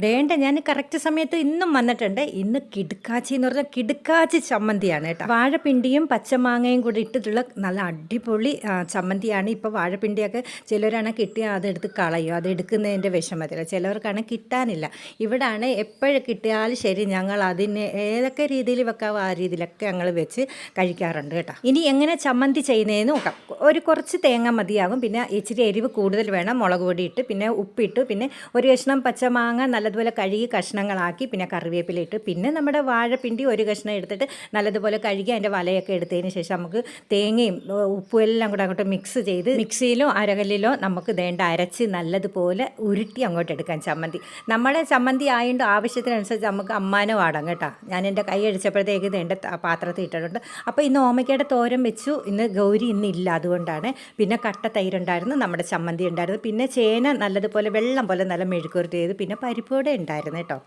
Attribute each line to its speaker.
Speaker 1: വേണ്ട ഞാൻ കറക്റ്റ് സമയത്ത് ഇന്നും വന്നിട്ടുണ്ട്. ഇന്ന് കിടുക്കാച്ചി എന്ന് പറഞ്ഞാൽ കിടുക്കാച്ചി ചമ്മന്തിയാണ് കേട്ടോ. വാഴപ്പിണ്ടിയും പച്ചമാങ്ങയും കൂടി ഇട്ടിട്ടുള്ള നല്ല അടിപൊളി ചമ്മന്തിയാണ്. ഇപ്പോൾ വാഴപ്പിണ്ടിയൊക്കെ ചിലരാണ് കിട്ടിയാൽ അതെടുത്ത് കളയും, അത് എടുക്കുന്നതിൻ്റെ വിഷമത്തില്ല. ചിലവർക്കാണ് കിട്ടാനില്ല. ഇവിടാണ് എപ്പോഴും കിട്ടിയാലും ശരി ഞങ്ങൾ അതിന് ഏതൊക്കെ രീതിയിൽ വെക്കാവോ ആ രീതിയിലൊക്കെ ഞങ്ങൾ വെച്ച് കഴിക്കാറുണ്ട് കേട്ടോ. ഇനി എങ്ങനെ ചമ്മന്തി ചെയ്യുന്നതെന്ന് നോക്കാം. കുറച്ച് തേങ്ങ മതിയാകും, പിന്നെ ഇച്ചിരി എരിവ് കൂടുതൽ വേണം, മുളക് പൊടി ഇട്ട്, പിന്നെ ഉപ്പിട്ട്, പിന്നെ ഒരു കഷ്ണം പച്ചമാങ്ങ നല്ലതുപോലെ കഴുകി കഷ്ണങ്ങളാക്കി, പിന്നെ കറിവേപ്പില ഇട്ട്, പിന്നെ നമ്മുടെ വാഴപ്പിണ്ടി ഒരു കഷ്ണം എടുത്തിട്ട് നല്ലതുപോലെ കഴുകി അതിൻ്റെ വലയൊക്കെ എടുത്തതിന് ശേഷം നമുക്ക് തേങ്ങയും ഉപ്പും എല്ലാം കൂടെ അങ്ങോട്ട് മിക്സ് ചെയ്ത് മിക്സിയിലോ അരകല്ലിലോ നമുക്ക് വേണ്ട അരച്ച് നല്ലതുപോലെ ഉരുട്ടി അങ്ങോട്ട് എടുക്കാം ചമ്മന്തി. നമ്മുടെ ചമ്മന്തി ആയതുകൊണ്ട് ആവശ്യത്തിനനുസരിച്ച് നമുക്ക് അമ്മാനോ ആടാം കേട്ടോ. ഞാൻ എൻ്റെ കൈ അടിച്ചപ്പോഴത്തേക്ക് ഇത് എൻ്റെ പാത്രത്തിൽ ഇട്ടിട്ടുണ്ട്. അപ്പോൾ ഇന്ന് ഓമയ്ക്കയുടെ തോരൻ വെച്ചു. ഇന്ന് ഗൗരി ഇന്നില്ല, അതുകൊണ്ടാണ്. പിന്നെ കട്ട തൈരുണ്ടായിരുന്നു, നമ്മുടെ ചമ്മന്തി ഉണ്ടായിരുന്നു, പിന്നെ ചേന നല്ലതുപോലെ വെള്ളം പോലെ നല്ല മെഴുക്കുവരട്ടി ചെയ്ത്, പിന്നെ പരിപ്പോടെ ഉണ്ടായിരുന്നു കേട്ടോ.